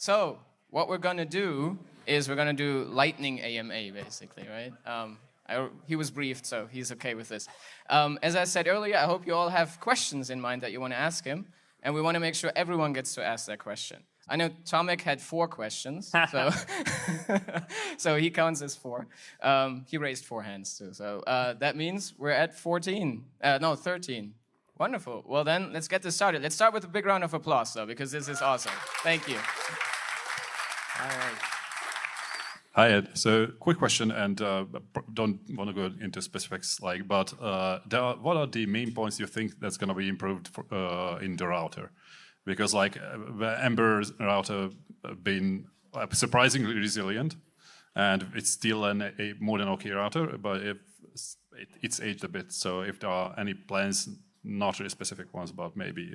So what we're going to do is we're going to do lightning AMA, basically, right? He was briefed, so he's okay with this. As I said earlier, I hope you all have questions in mind that you want to ask him, and we want to make sure everyone gets to ask their question. I know Tomek had 4 questions, so so he counts as 4. He raised 4 hands too, so that means we're at 13. Wonderful. Well then, let's get this started. Let's start with a big round of applause, though, because this is awesome. Thank you. All right. Hi, Ed. So, quick question, and don't want to go into specifics, but what are the main points you think that's going to be improved in the router? Because the Ember router been surprisingly resilient, and it's still a more than okay router, but if it's aged a bit. So, if there are any plans, not really specific ones, but maybe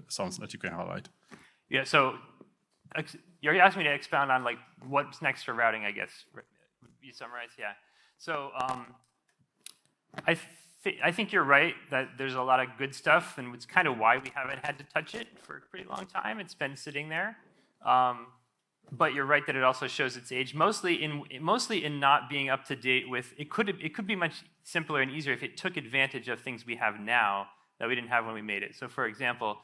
some that you can highlight. Yeah. So. You're asking me to expound on what's next for routing, I guess. You summarize, yeah. So I think you're right that there's a lot of good stuff, and it's kind of why we haven't had to touch it for a pretty long time. It's been sitting there, but you're right that it also shows its age, mostly in not being up to date with. It could be much simpler and easier if it took advantage of things we have now that we didn't have when we made it. So, for example,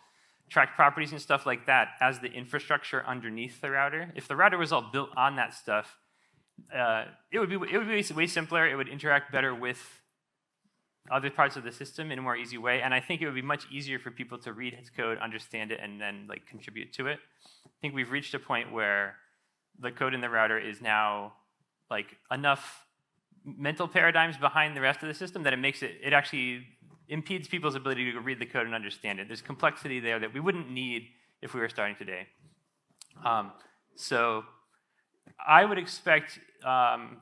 track properties and stuff like that as the infrastructure underneath the router. If the router was all built on that stuff, it would be way simpler. It would interact better with other parts of the system in a more easy way. And I think it would be much easier for people to read its code, understand it, and then contribute to it. I think we've reached a point where the code in the router is now enough mental paradigms behind the rest of the system that it actually impedes people's ability to read the code and understand it. There's complexity there that we wouldn't need if we were starting today. So I would expect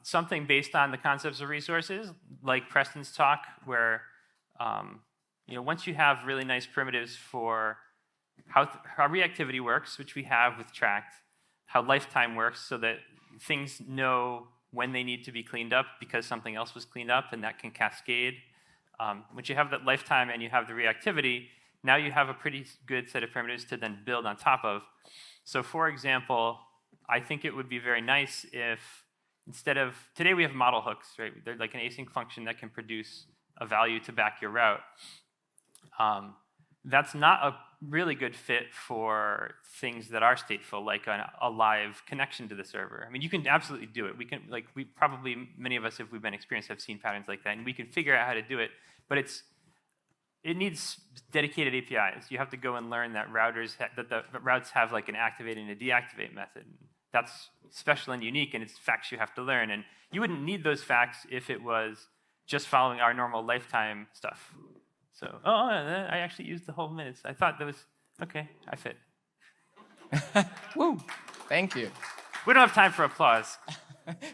something based on the concepts of resources, like Preston's talk, where once you have really nice primitives for how reactivity works, which we have with tracked, how lifetime works, so that things know when they need to be cleaned up because something else was cleaned up, and that can cascade. Once you have that lifetime and you have the reactivity, now you have a pretty good set of primitives to then build on top of. So for example, I think it would be very nice if instead of, today we have model hooks, right? They're like an async function that can produce a value to back your route. That's not a really good fit for things that are stateful, like a live connection to the server. I mean, you can absolutely do it. We can, many of us, if we've been experienced, have seen patterns like that, and we can figure out how to do it. But it needs dedicated APIs. You have to go and learn that the routes have an activate and a deactivate method. That's special and unique, and it's facts you have to learn. And you wouldn't need those facts if it was just following our normal lifetime stuff. So, I actually used the whole minutes. I thought that was, okay, I fit. Woo, thank you. We don't have time for applause.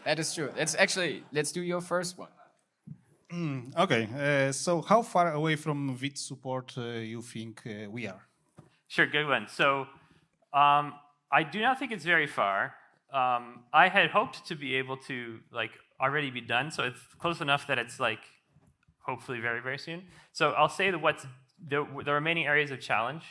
That is true. Let's do your first one. Okay, so how far away from Vite support you think we are? Sure, good one. So I do not think it's very far. I had hoped to be able to already be done, so it's close enough that it's hopefully very, very soon. So I'll say that the remaining areas of challenge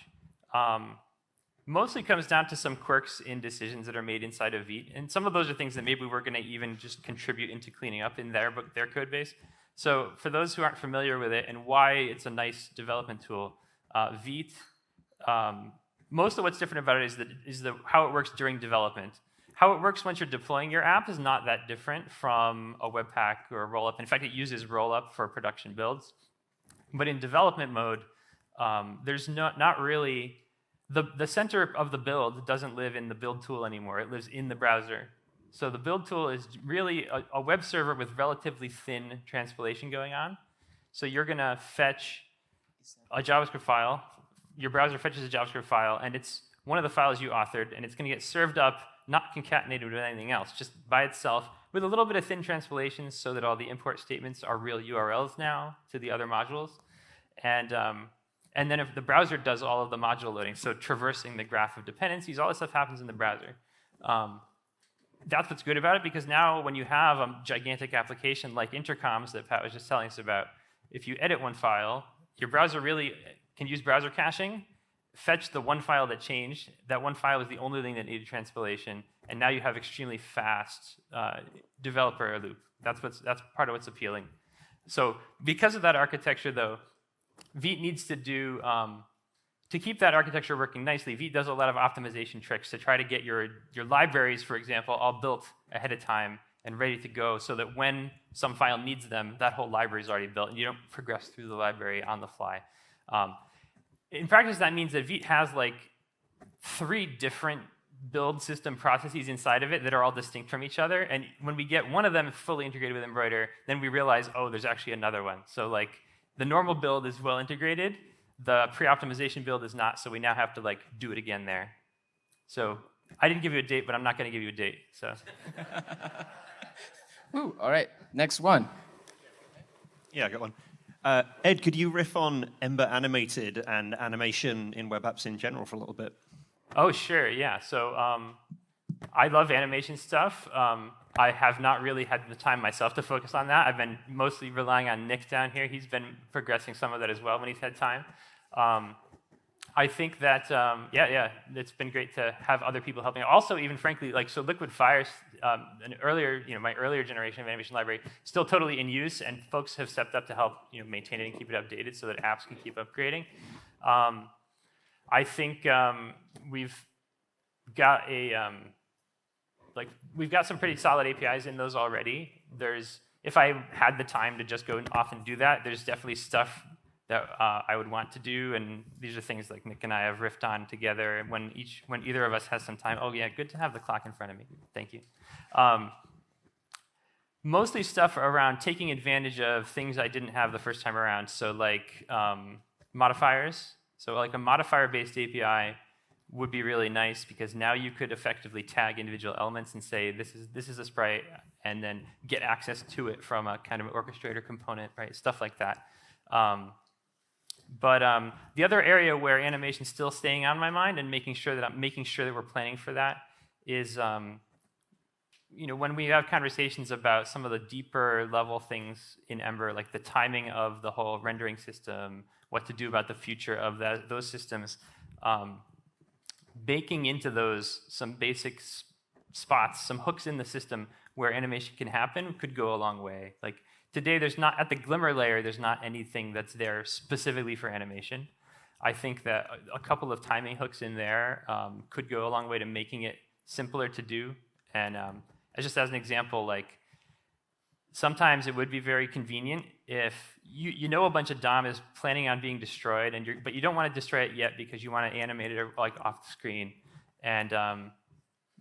mostly comes down to some quirks in decisions that are made inside of Vite. And some of those are things that maybe we're going to even just contribute into cleaning up in their code base. So for those who aren't familiar with it and why it's a nice development tool, Vite, most of what's different about it is how it works during development. How it works once you're deploying your app is not that different from a Webpack or a rollup. In fact, it uses rollup for production builds. But in development mode, there's not really, the center of the build doesn't live in the build tool anymore. It lives in the browser. So the build tool is really a web server with relatively thin transpilation going on. So you're going to fetch a JavaScript file. Your browser fetches a JavaScript file, and it's one of the files you authored, and it's going to get served up, not concatenated with anything else, just by itself, with a little bit of thin transpilation so that all the import statements are real URLs now to the other modules. And then if the browser does all of the module loading, so traversing the graph of dependencies, all this stuff happens in the browser. That's what's good about it, because now when you have a gigantic application like intercoms that Pat was just telling us about, if you edit one file, your browser really can use browser caching fetched the one file that changed. That one file was the only thing that needed transpilation, and now you have extremely fast developer loop. That's part of what's appealing. So because of that architecture, though, Vite needs to do, to keep that architecture working nicely, Vite does a lot of optimization tricks to try to get your libraries, for example, all built ahead of time and ready to go so that when some file needs them, that whole library is already built and you don't progress through the library on the fly. In practice, that means that Vite has like 3 different build system processes inside of it that are all distinct from each other. And when we get one of them fully integrated with Embroider, then we realize, oh, there's actually another one. So like the normal build is well integrated. The pre-optimization build is not, so we now have to like do it again there. So I didn't give you a date, but I'm not going to give you a date. So. Ooh, all right, next one. Yeah, I got one. Ed, could you riff on Ember animated and animation in web apps in general for a little bit? Oh, sure, yeah. So I love animation stuff. I have not really had the time myself to focus on that. I've been mostly relying on Nick down here. He's been progressing some of that as well when he's had time. I think that, it's been great to have other people helping. Also, even frankly, like, so Liquid Fire, an earlier, my earlier generation of animation library, still totally in use, and folks have stepped up to help, maintain it and keep it updated so that apps can keep upgrading. I think we've got we've got some pretty solid APIs in those already. If I had the time to just go off and do that, there's definitely stuff that I would want to do, and these are things like Nick and I have riffed on together when either of us has some time. Oh yeah, good to have the clock in front of me. Thank you. Mostly stuff around taking advantage of things I didn't have the first time around. So like modifiers. So like a modifier-based API would be really nice because now you could effectively tag individual elements and say this is a sprite, and then get access to it from a kind of orchestrator component, right? Stuff like that. But the other area where animation's still staying on my mind and making sure that we're planning for that is, when we have conversations about some of the deeper level things in Ember, like the timing of the whole rendering system, what to do about the future of those systems, baking into those some basic spots, some hooks in the system where animation can happen could go a long way. Like today, there's not, at the Glimmer layer, there's not anything that's there specifically for animation. I think that a couple of timing hooks in there could go a long way to making it simpler to do. And just as an example, like sometimes it would be very convenient if you know a bunch of DOM is planning on being destroyed, but you don't want to destroy it yet because you want to animate it like off the screen. And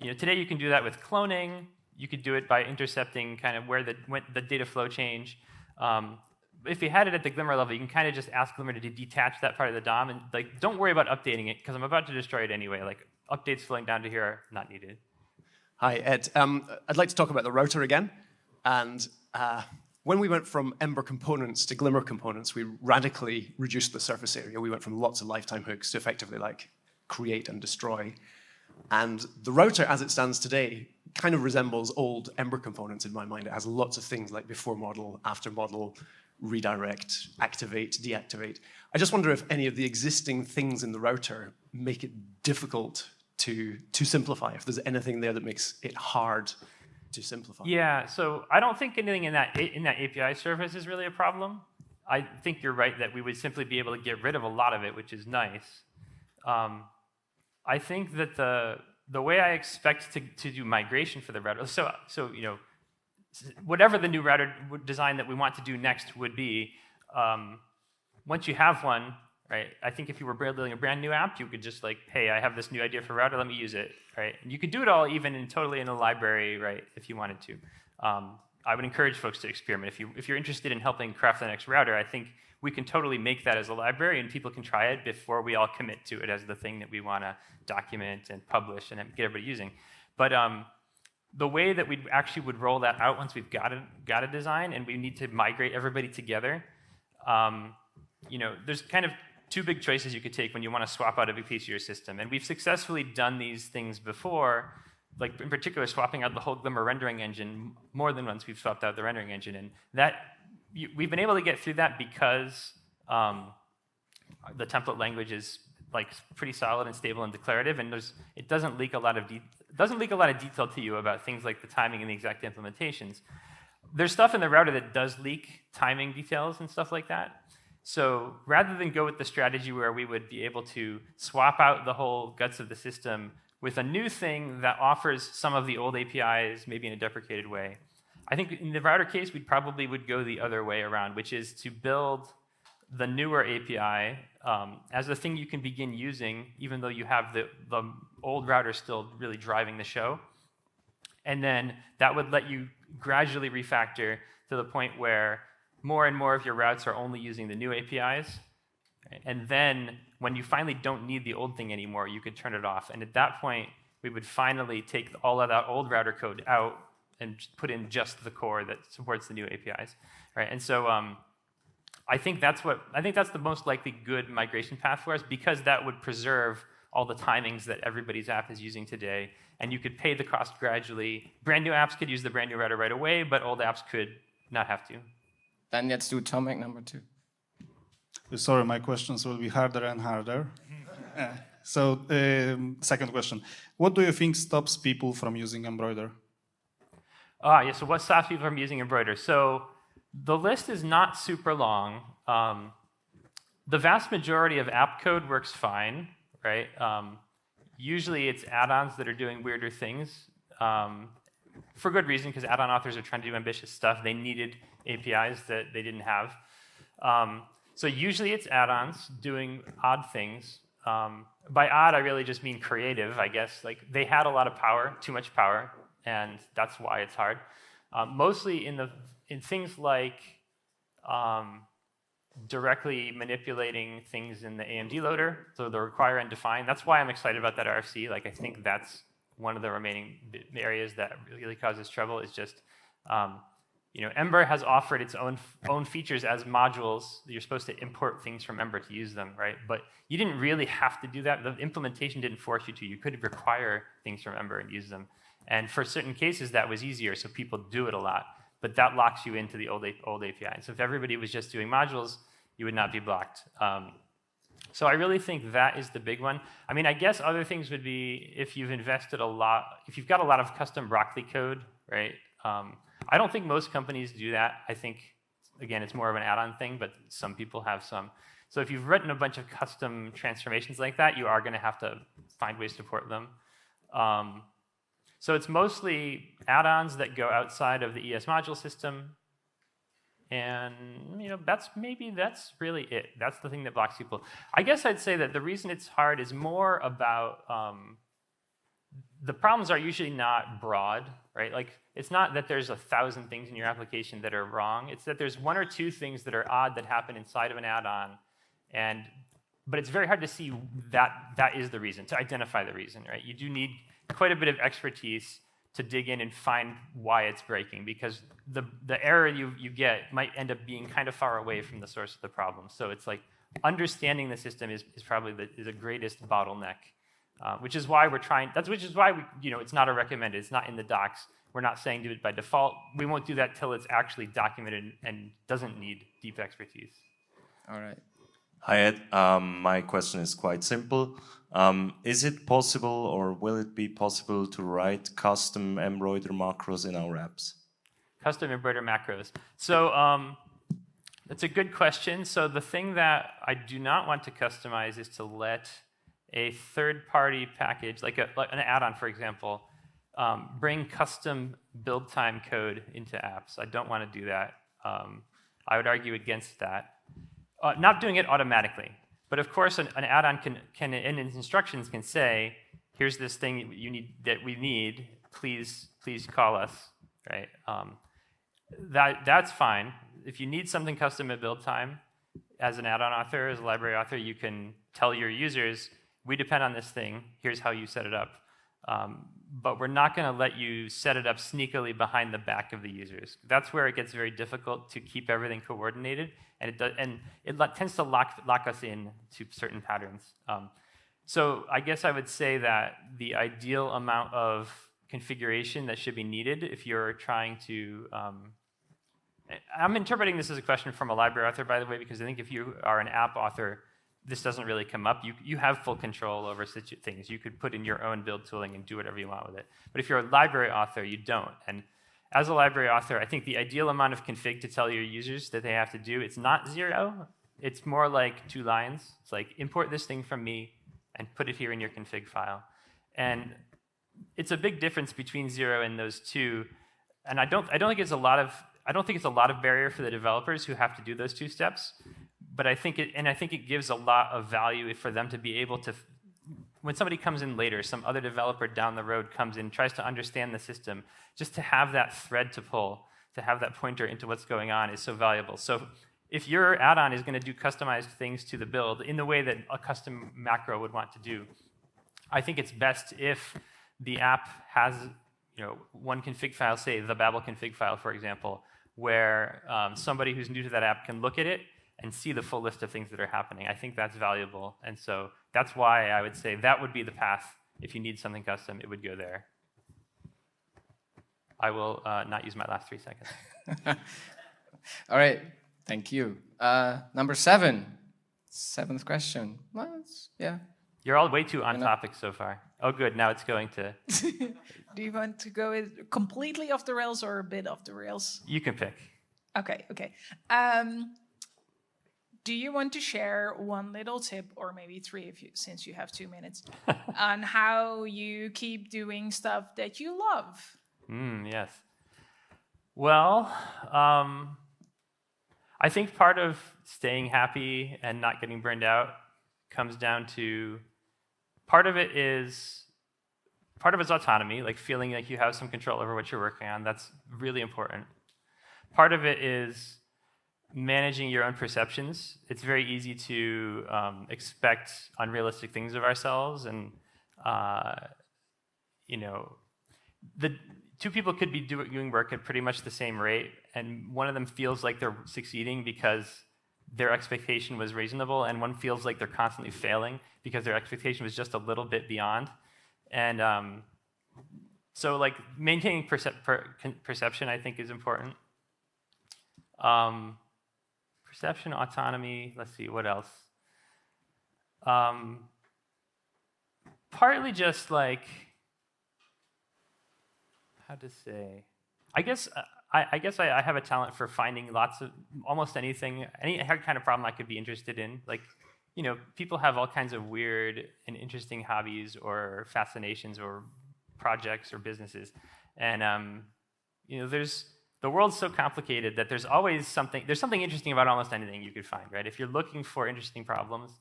today you can do that with cloning. You could do it by intercepting kind of where the data flow change. If you had it at the Glimmer level, you can kind of just ask Glimmer to detach that part of the DOM and like don't worry about updating it because I'm about to destroy it anyway. Like updates flowing down to here are not needed. Hi, Ed. I'd like to talk about the router again. And when we went from Ember components to Glimmer components, we radically reduced the surface area. We went from lots of lifetime hooks to effectively like create and destroy. And the router, as it stands today, kind of resembles old Ember components in my mind. It has lots of things like before model, after model, redirect, activate, deactivate. I just wonder if any of the existing things in the router make it difficult to simplify, if there's anything there that makes it hard to simplify. Yeah, so I don't think anything in that API service is really a problem. I think you're right that we would simply be able to get rid of a lot of it, which is nice. I think that the way I expect to do migration for the router, so whatever the new router design that we want to do next would be, once you have one, right? I think if you were building a brand new app, you could just like, hey, I have this new idea for router, let me use it, right? And you could do it all even totally in a library, right? If you wanted to. I would encourage folks to experiment. If you're interested in helping craft the next router, I think we can totally make that as a library and people can try it before we all commit to it as the thing that we want to document and publish and get everybody using. But the way that we actually would roll that out once we've got a design and we need to migrate everybody together, there's kind of 2 big choices you could take when you want to swap out a big piece of your system. And we've successfully done these things before, like in particular swapping out the whole Glimmer rendering engine more than once we've swapped out the rendering engine. And we've been able to get through that because the template language is like pretty solid and stable and declarative, and it doesn't leak a lot of detail to you about things like the timing and the exact implementations. There's stuff in the router that does leak timing details and stuff like that. So rather than go with the strategy where we would be able to swap out the whole guts of the system with a new thing that offers some of the old APIs, maybe in a deprecated way, I think in the router case, we probably would go the other way around, which is to build the newer API as a thing you can begin using, even though you have the old router still really driving the show. And then that would let you gradually refactor to the point where more and more of your routes are only using the new APIs. And then when you finally don't need the old thing anymore, you could turn it off. And at that point, we would finally take all of that old router code out and put in just the core that supports the new APIs, right? And so I think that's the most likely good migration path for us, because that would preserve all the timings that everybody's app is using today, and you could pay the cost gradually. Brand new apps could use the brand new router right away, but old apps could not have to. Then let's do Tomek number 2. Sorry, my questions will be harder and harder. So, second question. What do you think stops people from using Embroider? Yeah, so what stops people from using Embroider? So the list is not super long. The vast majority of app code works fine, right? Usually it's add-ons that are doing weirder things, for good reason, because add-on authors are trying to do ambitious stuff. They needed APIs that they didn't have. So usually it's add-ons doing odd things. By odd, I really just mean creative, I guess. Like, they had a lot of power, too much power, and that's why it's hard. Mostly in things like directly manipulating things in the AMD loader, so the require and define. That's why I'm excited about that RFC. Like, I think that's one of the remaining areas that really causes trouble. Is just, Ember has offered its own features as modules. You're supposed to import things from Ember to use them, right? But you didn't really have to do that. The implementation didn't force you to. You could require things from Ember and use them. And for certain cases, that was easier, so people do it a lot. But that locks you into the old API. And so if everybody was just doing modules, you would not be blocked. So I really think that is the big one. I mean, I guess other things would be if you've invested a lot, if you've got a lot of custom Broccoli code, right? I don't think most companies do that. I think, again, it's more of an add-on thing, but some people have some. So if you've written a bunch of custom transformations like that, you are going to have to find ways to port them. So it's mostly add-ons that go outside of the ES module system. And that's really it. That's the thing that blocks people. I guess I'd say that the reason it's hard is more about the problems are usually not broad, right? Like, it's not that there's 1,000 things in your application that are wrong. It's that there's 1 or 2 things that are odd that happen inside of an add-on, but it's very hard to see that is the reason, to identify the reason, right? You do need quite a bit of expertise to dig in and find why it's breaking, because the error you get might end up being kind of far away from the source of the problem. So it's like understanding the system is probably the greatest bottleneck, which is why it's not a recommended. It's not in the docs. We're not saying do it by default. We won't do that till it's actually documented and doesn't need deep expertise. All right. Hi, Ed. My question is quite simple. Is it possible, or will it be possible, to write custom embroider macros in our apps? Custom embroider macros. So that's a good question. So the thing that I do not want to customize is to let a third-party package, like an add-on, for example, bring custom build time code into apps. I don't want to do that. I would argue against that. Not doing it automatically. But of course, an add-on can in its instructions can say, here's this thing we need, please call us, right? That's fine. If you need something custom at build time, as an add-on author, as a library author, you can tell your users, we depend on this thing, here's how you set it up. But we're not going to let you set it up sneakily behind the back of the users. That's where it gets very difficult to keep everything coordinated, and it tends to lock us in to certain patterns. So I guess I would say that the ideal amount of configuration that should be needed if you're trying to... I'm interpreting this as a question from a library author, by the way, because I think if you are an app author, this doesn't really come up, you have full control over things. You could put in your own build tooling and do whatever you want with it. But if you're a library author, you don't. And as a library author, I think the ideal amount of config to tell your users that they have to do, it's not 0. It's more like 2 lines. It's like, import this thing from me and put it here in your config file. And it's a big difference between 0 and those 2. And I don't think it's a lot of barrier for the developers who have to do those 2 steps. But I think it gives a lot of value for them to be able to, when somebody comes in later, some other developer down the road comes in, tries to understand the system, just to have that thread to pull, to have that pointer into what's going on is so valuable. So if your add-on is going to do customized things to the build in the way that a custom macro would want to do, I think it's best if the app has one config file, say the Babel config file, for example, where somebody who's new to that app can look at it and see the full list of things that are happening. I think that's valuable. And so that's why I would say that would be the path. If you need something custom, it would go there. I will not use my last 3 seconds. All right, thank you. Number 7, 7th question. Well, yeah. You're all way too on topic so far. Oh, good, now it's going to. Do you want to go completely off the rails or a bit off the rails? You can pick. Okay. Do you want to share one little tip, or maybe 3 since you have 2 minutes, on how you keep doing stuff that you love? Yes. Well, I think part of staying happy and not getting burned out comes down to, part of it's autonomy, like feeling like you have some control over what you're working on. That's really important. Part of it is managing your own perceptions. It's very easy to expect unrealistic things of ourselves, and the 2 people could be doing work at pretty much the same rate, and one of them feels like they're succeeding because their expectation was reasonable, and one feels like they're constantly failing because their expectation was just a little bit beyond. And so, like, maintaining perception, I think, is important. Perception, autonomy, let's see, what else? Partly just like, how to say, I guess I have a talent for finding almost anything, any kind of problem I could be interested in. Like, people have all kinds of weird and interesting hobbies or fascinations or projects or businesses. And, the world's so complicated that there's something interesting about almost anything you could find, right? If you're looking for interesting problems,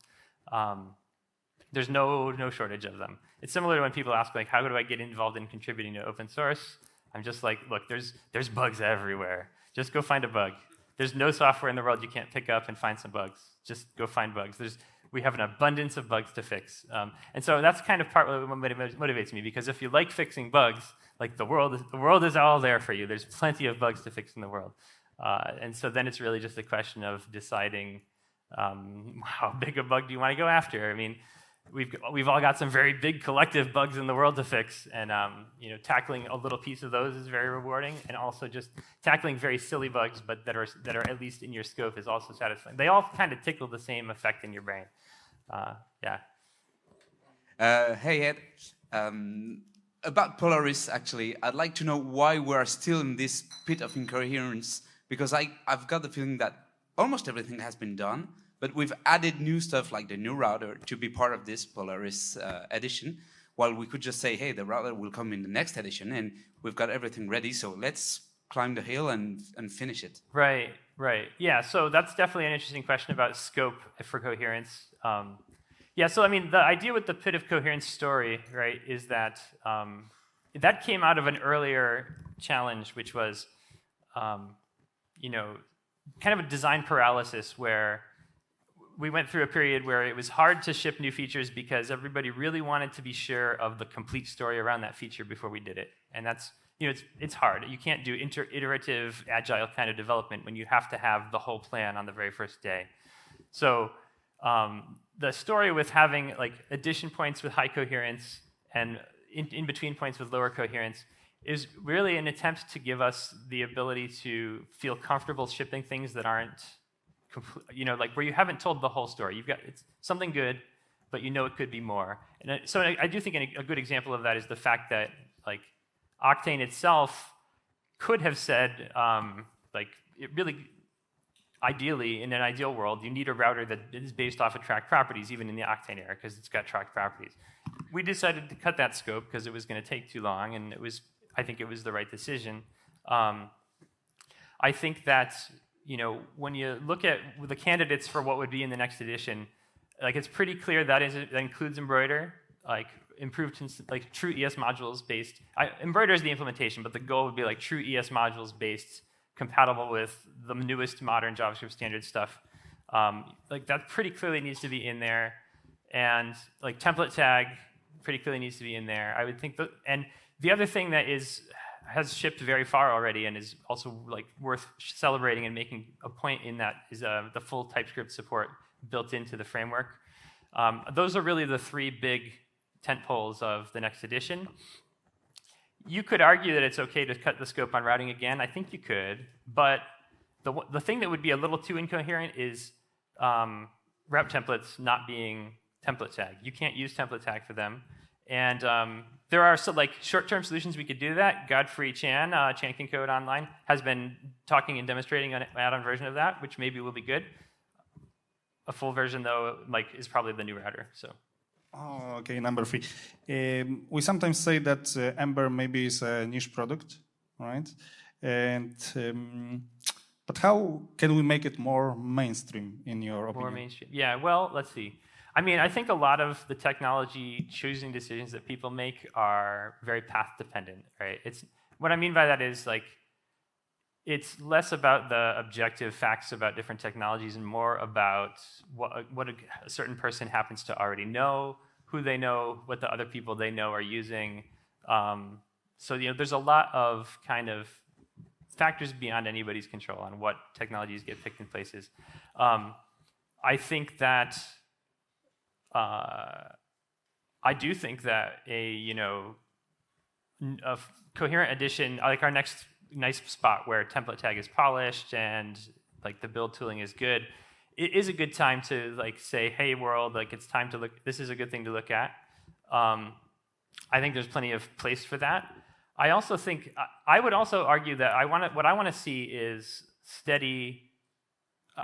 there's no shortage of them. It's similar to when people ask, like, how do I get involved in contributing to open source? I'm just like, look, there's bugs everywhere. Just go find a bug. There's no software in the world you can't pick up and find some bugs. Just go find bugs. We have an abundance of bugs to fix. And so that's kind of part of what motivates me, because if you like fixing bugs, like the world is all there for you. There's plenty of bugs to fix in the world. And so then it's really just a question of deciding how big a bug do you want to go after. I mean, we've all got some very big collective bugs in the world to fix, and tackling a little piece of those is very rewarding, and also just tackling very silly bugs, but that are at least in your scope, is also satisfying. They all kind of tickle the same effect in your brain. Yeah. Hey Ed, about Polaris, actually, I'd like to know why we're still in this pit of incoherence, because I've got the feeling that almost everything has been done, but we've added new stuff like the new router to be part of this Polaris edition, while we could just say, hey, the router will come in the next edition, and we've got everything ready, so let's climb the hill and finish it. Right. Yeah, so that's definitely an interesting question about scope for coherence. Yeah, so I mean, the idea with the pit of coherence story, right, is that that came out of an earlier challenge, which was, kind of a design paralysis, where we went through a period where it was hard to ship new features because everybody really wanted to be sure of the complete story around that feature before we did it. And that's, it's hard. You can't do iterative, agile kind of development when you have to have the whole plan on the very first day. So the story with having like addition points with high coherence and in-between points with lower coherence is really an attempt to give us the ability to feel comfortable shipping things that aren't like where you haven't told the whole story. You've got it's something good, but you know it could be more. And so I do think a good example of that is the fact that like Octane itself could have said like it really. Ideally, in an ideal world, you need a router that is based off of tracked properties, even in the Octane era, because it's got tracked properties. We decided to cut that scope because it was going to take too long, and I think it was the right decision. I think that when you look at the candidates for what would be in the next edition, like it's pretty clear that includes Embroider, like improved like true ES modules based. Embroider is the implementation, but the goal would be like true ES modules based, compatible with the newest modern JavaScript standard stuff. Like that pretty clearly needs to be in there, and like template tag pretty clearly needs to be in there. I would think and the other thing that has shipped very far already and is also like worth celebrating and making a point in that is the full TypeScript support built into the framework. Those are really the three big tentpoles of the next edition. You could argue that it's okay to cut the scope on routing again. I think you could, but the thing that would be a little too incoherent is route templates not being template tag. You can't use template tag for them, and there are like short-term solutions we could do that. Godfrey Chan, Chan Can Code Online, has been talking and demonstrating an add-on version of that, which maybe will be good. A full version though, like, is probably the new router. So. Oh, okay, number 3. We sometimes say that Ember maybe is a niche product, right? And but how can we make it more mainstream, in your opinion? More mainstream. Yeah. Well, let's see. I mean, I think a lot of the technology choosing decisions that people make are very path dependent, right? It's what I mean by that is like it's less about the objective facts about different technologies and more about what a certain person happens to already know, who they know, what the other people they know are using. So there's a lot of kind of factors beyond anybody's control on what technologies get picked in places. I think that I do think that a coherent edition, like our next nice spot where template tag is polished and like the build tooling is good, it is a good time to like say, hey world, like it's time to look, this is a good thing to look at. I think there's plenty of place for that. I also think, I would also argue that what I want to see is steady.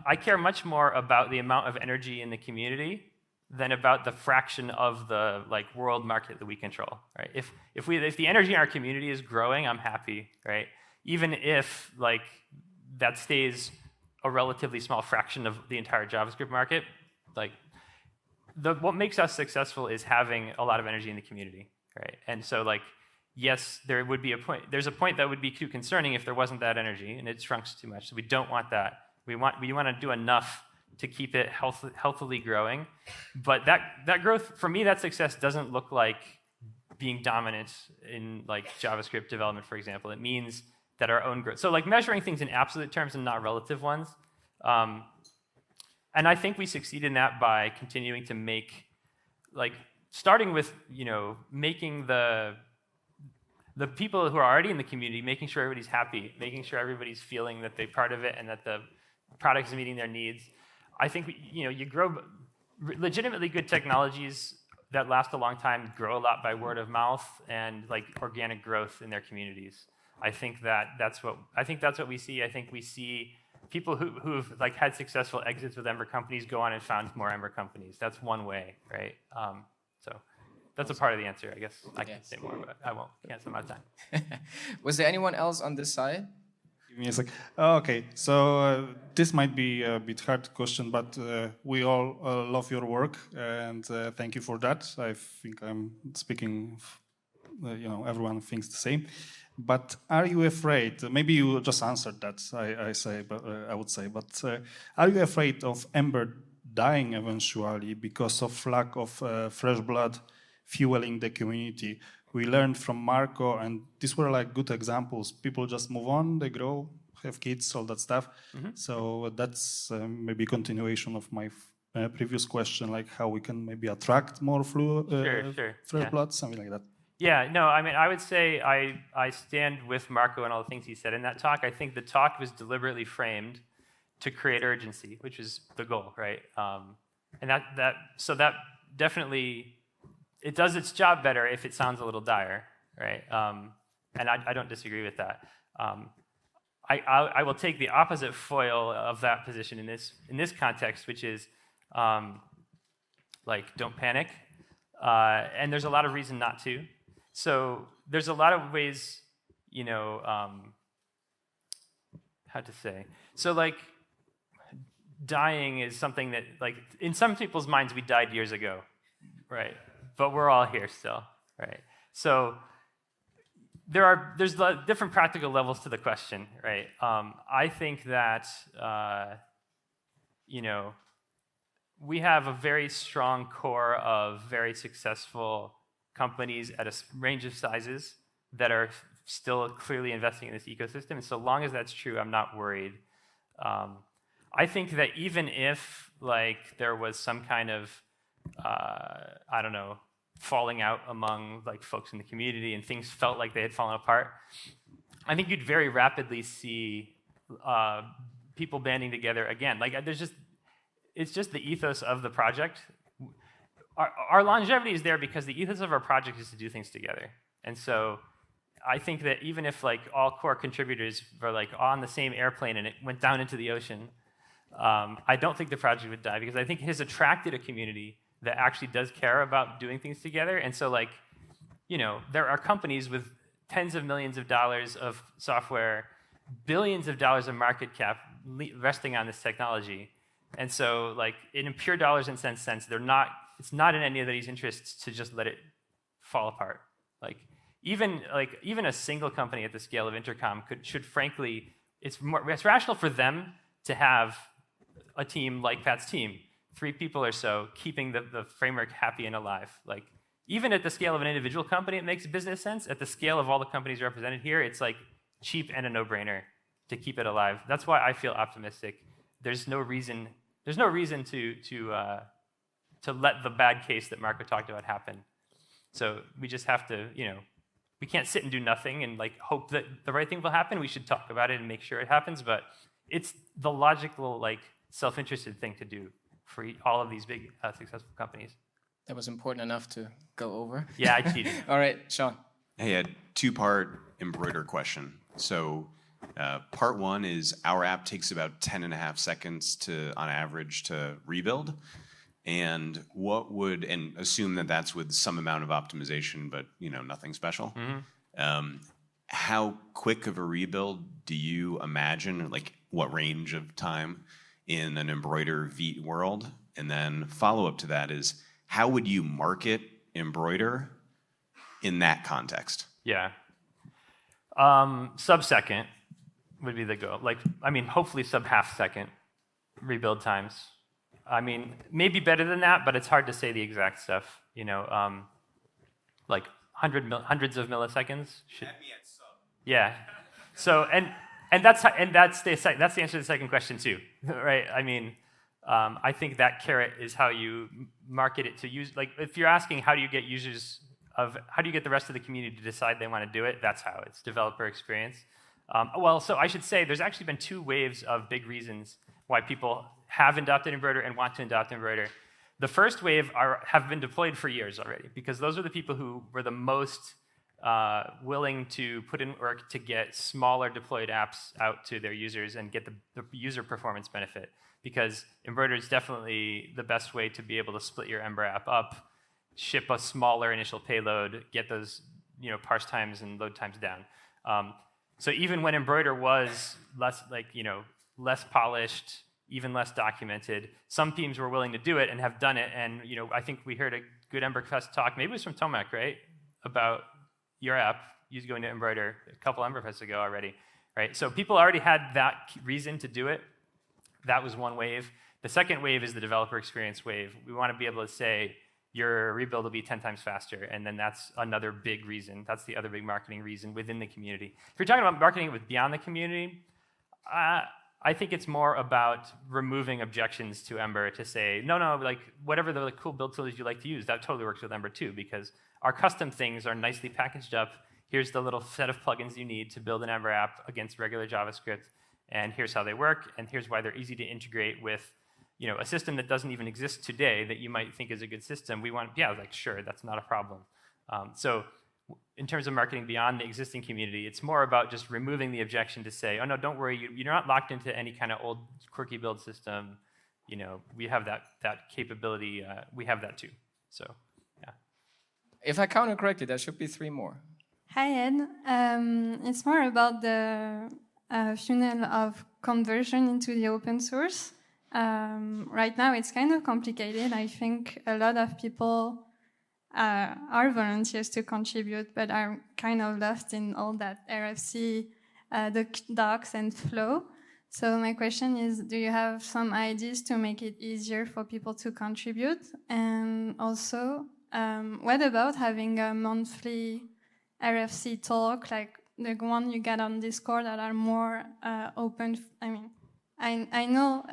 I care much more about the amount of energy in the community than about the fraction of the like world market that we control, right? If the energy in our community is growing, I'm happy, right? Even if like that stays a relatively small fraction of the entire JavaScript market, like what makes us successful is having a lot of energy in the community, right? And so like, yes, there would be a point. There's a point that would be too concerning if there wasn't that energy and it shrunk too much. So we don't want that. We want to do enough to keep it healthily growing. But that growth, for me, that success doesn't look like being dominant in like JavaScript development, for example. It means that our own growth. So like measuring things in absolute terms and not relative ones. And I think we succeed in that by continuing to make, like, starting with, making the people who are already in the community, making sure everybody's happy, making sure everybody's feeling that they're part of it and that the product is meeting their needs. I think, you grow legitimately good technologies that last a long time, grow a lot by word of mouth and like organic growth in their communities. I think that's what we see. I think we see people who've like had successful exits with Ember companies go on and found more Ember companies. That's one way, right? So that's a part of the answer, I guess. I can say more, but I won't. Can't spend my time. Was there anyone else on this side? Give me a sec. Okay, so this might be a bit hard question, but we all love your work, and thank you for that. I think I'm speaking, everyone thinks the same. But are you afraid? Maybe you just answered that. I would say. But are you afraid of Ember dying eventually because of lack of fresh blood fueling the community? We learned from Marco, and these were like good examples. People just move on, they grow, have kids, all that stuff. Mm-hmm. So that's maybe a continuation of my previous question, like how we can maybe attract more fresh blood, something like that. Yeah, no, I mean, I would say I stand with Marco and all the things he said in that talk. I think the talk was deliberately framed to create urgency, which is the goal, right? And that definitely, it does its job better if it sounds a little dire, right? And I don't disagree with that. I will take the opposite foil of that position in this context, which is like, don't panic. And there's a lot of reason not to. So there's a lot of ways, you know, how to say. So like, dying is something that, like, in some people's minds, we died years ago, right? But we're all here still, right? So there's different practical levels to the question, right? I think that, you know, we have a very strong core of very successful companies at a range of sizes that are still clearly investing in this ecosystem. And so long as that's true, I'm not worried. I think that even if like there was some kind of, I don't know, falling out among like folks in the community and things felt like they had fallen apart, I think you'd very rapidly see people banding together again. Like it's just the ethos of the project. Our longevity is there because the ethos of our project is to do things together. And so I think that even if like all core contributors were like on the same airplane and it went down into the ocean, I don't think the project would die because I think it has attracted a community that actually does care about doing things together. And so like, you know, there are companies with tens of millions of dollars of software, billions of dollars of market cap resting on this technology. And so like in pure dollars and cents sense, it's not in any of these interests to just let it fall apart. Like even a single company at the scale of Intercom should frankly, it's rational for them to have a team like Pat's team, 3 people or so, keeping the framework happy and alive. Like even at the scale of an individual company, it makes business sense. At the scale of all the companies represented here, it's like cheap and a no-brainer to keep it alive. That's why I feel optimistic. There's no reason to let the bad case that Marco talked about happen. So we just have to, you know, we can't sit and do nothing and like hope that the right thing will happen. We should talk about it and make sure it happens. But it's the logical, like, self-interested thing to do for all of these big successful companies. That was important enough to go over. Yeah, I cheated. All right, Sean. Hey, Ed, 2-part embroider question. So part 1 is our app takes about 10.5 seconds on average to rebuild. And and assume that that's with some amount of optimization, but you know, nothing special. Mm-hmm. How quick of a rebuild do you imagine, or like what range of time in an embroider Vite world? And then follow up to that is, how would you market embroider in that context? Yeah. Sub-second would be the goal. Like, I mean, hopefully sub-half second rebuild times. I mean, maybe better than that, but it's hard to say the exact stuff. You know, like hundreds of milliseconds. At me at sub. Yeah. So and that's the answer to the second question too, right? I mean, I think that carrot is how you market it to use. Like, if you're asking how do you get the rest of the community to decide they want to do it, that's how. It's developer experience. Well, so I should say there's actually been 2 waves of big reasons why people have adopted Embroider and want to adopt Embroider. The first wave have been deployed for years already, because those are the people who were the most willing to put in work to get smaller deployed apps out to their users and get the user performance benefit. Because Embroider is definitely the best way to be able to split your Ember app up, ship a smaller initial payload, get those, you know, parse times and load times down. So even when Embroider was less polished, even less documented, some teams were willing to do it and have done it. And you know, I think we heard a good Emberfest talk, maybe it was from Tomac, right, about your app going to Embroider a couple Emberfests ago already, right? So people already had that reason to do it. That was one wave. The second wave is the developer experience wave. We want to be able to say your rebuild will be 10 times faster, and then that's another big reason. That's the other big marketing reason within the community. If you're talking about marketing with beyond the community, I think it's more about removing objections to Ember to say, no, like whatever the cool build tools you like to use, that totally works with Ember too, because our custom things are nicely packaged up. Here's the little set of plugins you need to build an Ember app against regular JavaScript. and here's how they work, and here's why they're easy to integrate with, a system that doesn't even exist today that you might think is a good system. We want, sure, that's not a problem. So in terms of marketing beyond the existing community, it's more about just removing the objection to say, oh no, don't worry, you're not locked into any kind of old quirky build system. We have that capability. We have that too. So, yeah. If I counted correctly, there should be 3 more. Hi, Ed. It's more about the funnel of conversion into the open source. Right now, it's kind of complicated. I think a lot of people are volunteers to contribute, but are kind of lost in all that RFC, the docs and flow. So my question is, do you have some ideas to make it easier for people to contribute? And also, what about having a monthly RFC talk, like the one you get on Discord, that are more open? I mean, I know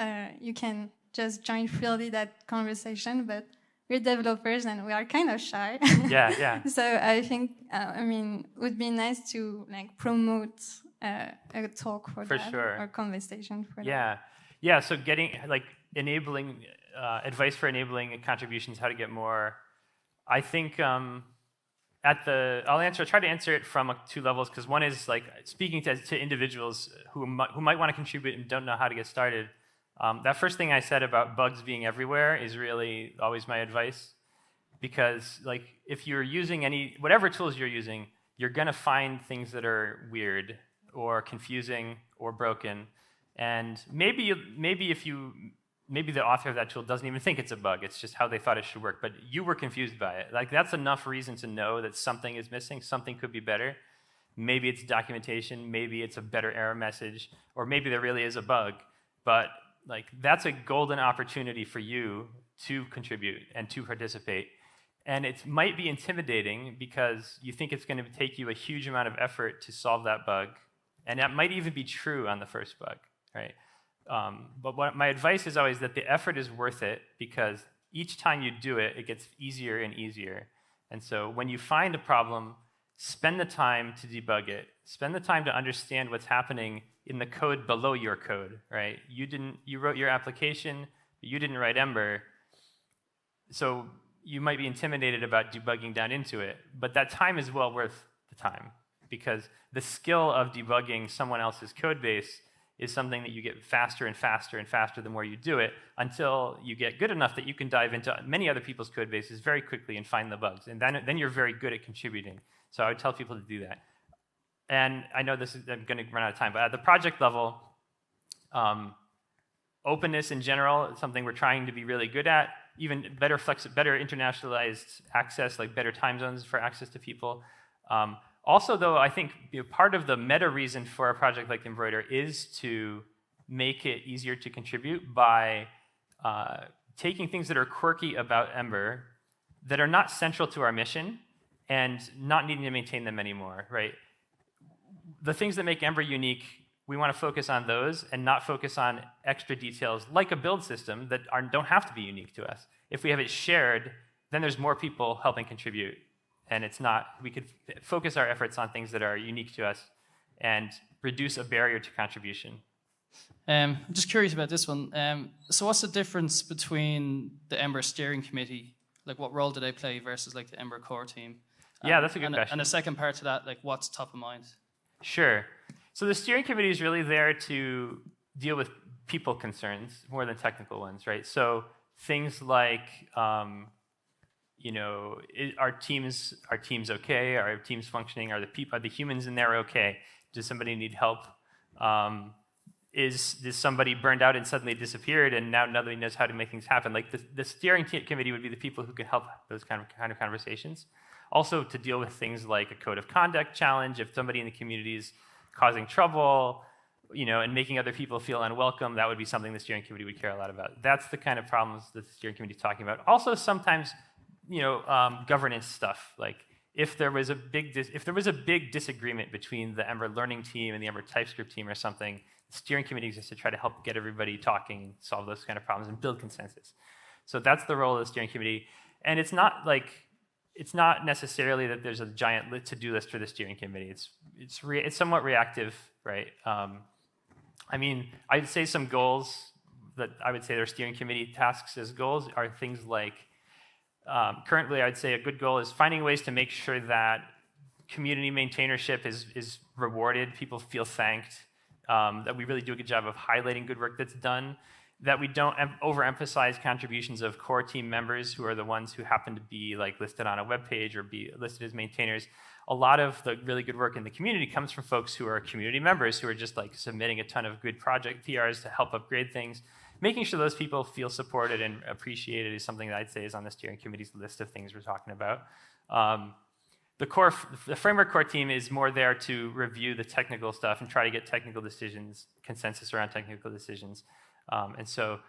you can just join freely that conversation, but we're developers and we are kind of shy. Yeah. So I think, it would be nice to promote a talk for that, sure, or conversation for that. Yeah. So getting enabling advice for enabling contributions, how to get more. I think I'll try to answer it from 2 levels, because one is speaking to individuals who might want to contribute and don't know how to get started. That first thing I said about bugs being everywhere is really always my advice, because if you're using whatever tools you're using, you're going to find things that are weird or confusing or broken, and maybe the author of that tool doesn't even think it's a bug. It's just how they thought it should work, but you were confused by it. That's enough reason to know that something is missing, something could be better. Maybe it's documentation, maybe it's a better error message, or maybe there really is a bug. But that's a golden opportunity for you to contribute and to participate. And it might be intimidating because you think it's going to take you a huge amount of effort to solve that bug. And that might even be true on the first bug, right? But my advice is always that the effort is worth it, because each time you do it, it gets easier and easier. And so when you find a problem, spend the time to debug it. Spend the time to understand what's happening in the code below your code, right? You wrote your application, but you didn't write Ember. So you might be intimidated about debugging down into it, but that time is well worth the time, because the skill of debugging someone else's code base is something that you get faster and faster and faster the more you do it, until you get good enough that you can dive into many other people's code bases very quickly and find the bugs. And then you're very good at contributing. So I would tell people to do that. And I know I'm going to run out of time, but at the project level, openness in general is something we're trying to be really good at. Even better internationalized access, better time zones for access to people. Also, though, I think part of the meta reason for a project like Embroider is to make it easier to contribute by taking things that are quirky about Ember that are not central to our mission and not needing to maintain them anymore, right? The things that make Ember unique, we want to focus on those and not focus on extra details like a build system that don't have to be unique to us. If we have it shared, then there's more people helping contribute. And we could focus our efforts on things that are unique to us and reduce a barrier to contribution. I'm just curious about this one. So what's the difference between the Ember Steering Committee? What role do they play versus the Ember core team? Yeah, that's a good question. And the second part to that, what's top of mind? Sure. So the steering committee is really there to deal with people concerns more than technical ones, right? So things like, are teams okay? Are teams functioning? Are the humans in there okay? Does somebody need help? Is somebody burned out and suddenly disappeared and now nobody knows how to make things happen? The steering committee would be the people who can help those kind of conversations. Also to deal with things like a code of conduct challenge. If somebody in the community is causing trouble, and making other people feel unwelcome, that would be something the steering committee would care a lot about. That's the kind of problems that the steering committee is talking about. Also, sometimes, governance stuff. If there was a big disagreement between the Ember learning team and the Ember TypeScript team or something, the steering committee exists to try to help get everybody talking, solve those kind of problems, and build consensus. So that's the role of the steering committee. And it's not necessarily that there's a giant to-do list for the steering committee. It's somewhat reactive, right? I mean, I'd say some goals that I would say their steering committee tasks as goals are things like, currently I'd say a good goal is finding ways to make sure that community maintainership is rewarded, people feel thanked, that we really do a good job of highlighting good work that's done, that we don't overemphasize contributions of core team members who are the ones who happen to be like listed on a web page or be listed as maintainers. A lot of the really good work in the community comes from folks who are community members who are just like submitting a ton of good project PRs to help upgrade things. Making sure those people feel supported and appreciated is something that I'd say is on the steering committee's list of things we're talking about. The framework core team is more there to review the technical stuff and try to get technical decisions, consensus around technical decisions. And so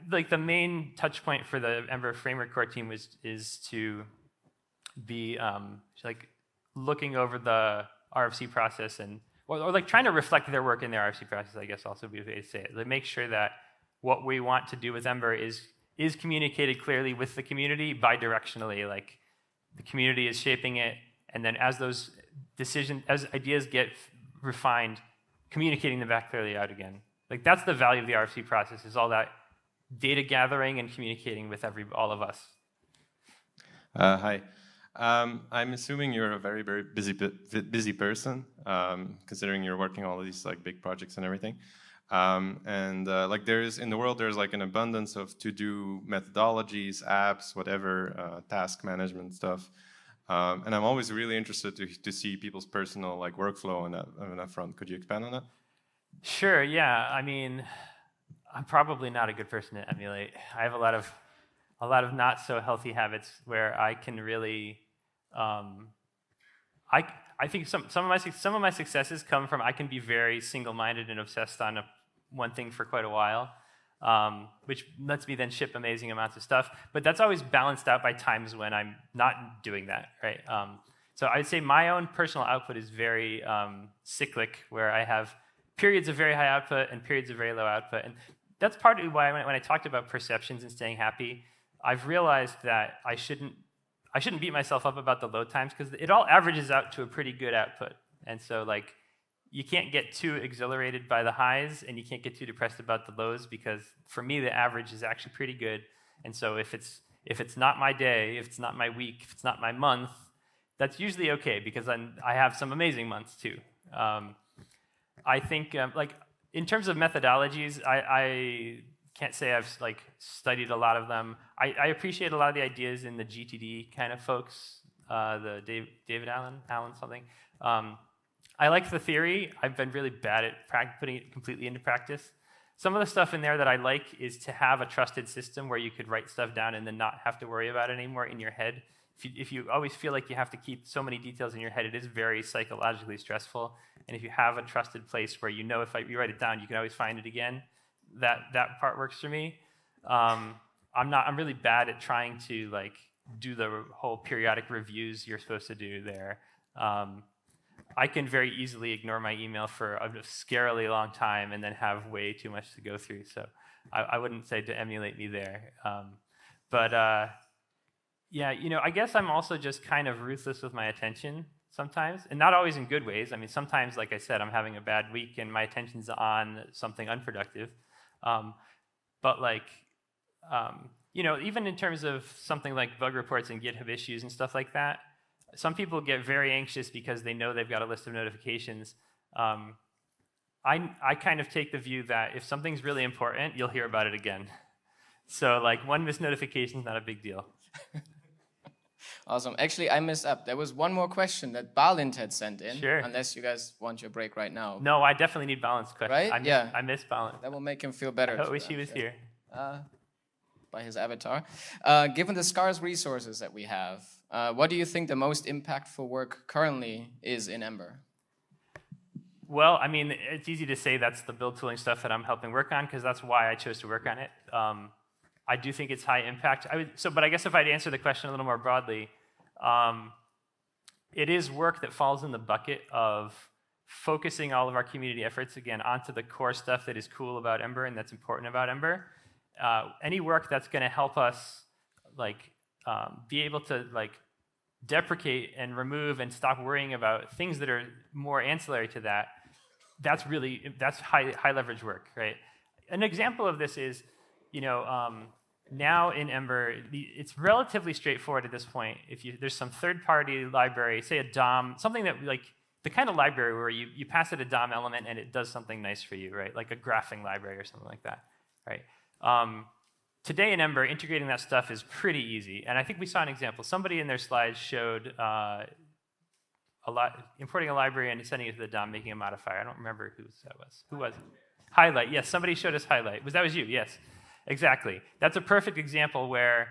the main touch point for the Ember framework core team is to be looking over the RFC process or like trying to reflect their work in their RFC process, I guess also be a way to say it. Like make sure that what we want to do with Ember is communicated clearly with the community bidirectionally, like the community is shaping it, and then as those as ideas get refined, communicating them back clearly out again. Like that's the value of the RFC process, is all that data gathering and communicating with all of us. Hi. I'm assuming you're a very, very busy person, considering you're working on all these like big projects and everything. Like there's in the world, there's like an abundance of to-do methodologies, apps, whatever, task management stuff. And I'm always really interested to see people's personal like workflow on that front. Could you expand on that? Sure. Yeah. I mean, I'm probably not a good person to emulate. I have a lot of not so healthy habits where I can really, I think some of my successes come from I can be very single-minded and obsessed on one thing for quite a while, which lets me then ship amazing amounts of stuff. But that's always balanced out by times when I'm not doing that, right? So I'd say my own personal output is very cyclic, where I have periods of very high output and periods of very low output. And that's partly why when I talked about perceptions and staying happy, I've realized that I shouldn't beat myself up about the load times, because it all averages out to a pretty good output. And so like you can't get too exhilarated by the highs and you can't get too depressed about the lows, because for me the average is actually pretty good. And so if it's not my day, if it's not my week, if it's not my month, that's usually okay, because I have some amazing months too. I think like in terms of methodologies, I can't say I've like studied a lot of them. I appreciate a lot of the ideas in the GTD kind of folks, the David Allen something. I like the theory. I've been really bad at putting it completely into practice. Some of the stuff in there that I like is to have a trusted system where you could write stuff down and then not have to worry about it anymore in your head. If you always feel like you have to keep so many details in your head, it is very psychologically stressful. And if you have a trusted place where you know if you write it down, you can always find it again, that part works for me. I'm really bad at trying to like do the whole periodic reviews you're supposed to do there. I can very easily ignore my email for a scarily long time and then have way too much to go through. So I wouldn't say to emulate me there. Yeah, I guess I'm also just kind of ruthless with my attention sometimes, and not always in good ways. I mean, sometimes, like I said, I'm having a bad week and my attention's on something unproductive. But like, even in terms of something like bug reports and GitHub issues and stuff like that, some people get very anxious because they know they've got a list of notifications. I kind of take the view that if something's really important, you'll hear about it again. So like one missed notification is not a big deal. Awesome. Actually, I messed up. There was one more question that Balint had sent in. Sure. Unless you guys want your break right now. No, I definitely need Balint's question. Right? I miss Balint. That will make him feel better. I wish he was here. By his avatar. Given the scarce resources that we have, what do you think the most impactful work currently is in Ember? Well, I mean, it's easy to say that's the build tooling stuff that I'm helping work on, because that's why I chose to work on it. I do think it's high impact. But I guess if I'd answer the question a little more broadly, it is work that falls in the bucket of focusing all of our community efforts, again, onto the core stuff that is cool about Ember and that's important about Ember. Any work that's going to help us be able to deprecate and remove and stop worrying about things that are more ancillary to that, that's high leverage work, right? An example of this is, now in Ember, it's relatively straightforward at this point. If there's some third-party library, say a DOM, something that the kind of library where you pass it a DOM element and it does something nice for you, right? Like a graphing library or something like that, right? Today in Ember, integrating that stuff is pretty easy. And I think we saw an example. Somebody in their slides showed importing a library and sending it to the DOM, making a modifier. I don't remember who that was. Who was it? Highlight. Yes, somebody showed us highlight. That was you? Yes, exactly. That's a perfect example where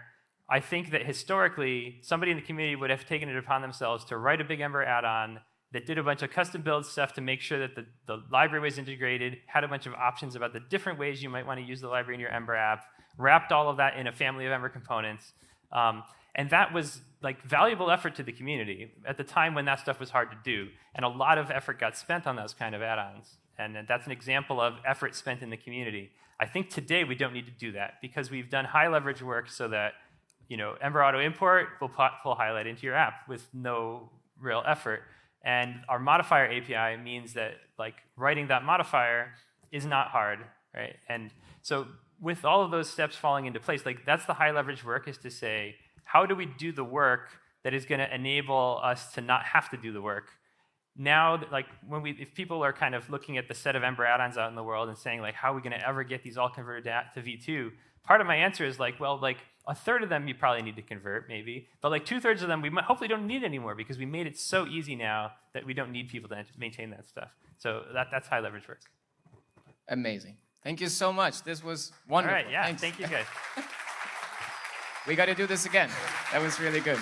I think that historically, somebody in the community would have taken it upon themselves to write a big Ember add-on that did a bunch of custom build stuff to make sure that the library was integrated, had a bunch of options about the different ways you might want to use the library in your Ember app, wrapped all of that in a family of Ember components. And that was valuable effort to the community at the time when that stuff was hard to do. And a lot of effort got spent on those kind of add-ons. And that's an example of effort spent in the community. I think today we don't need to do that because we've done high leverage work so that Ember auto import will pull highlight into your app with no real effort. And our modifier API means that writing that modifier is not hard, right? And so with all of those steps falling into place, that's the high leverage work, is to say, how do we do the work that is going to enable us to not have to do the work? Now, if people are kind of looking at the set of Ember add-ons out in the world and saying, how are we going to ever get these all converted to V2? Part of my answer is a third of them you probably need to convert, maybe. But 2/3 of them we hopefully don't need anymore because we made it so easy now that we don't need people to maintain that stuff. So that's high leverage work. Amazing. Thank you so much. This was wonderful. All right, yeah, Thanks. thank you guys. We got to do this again. That was really good.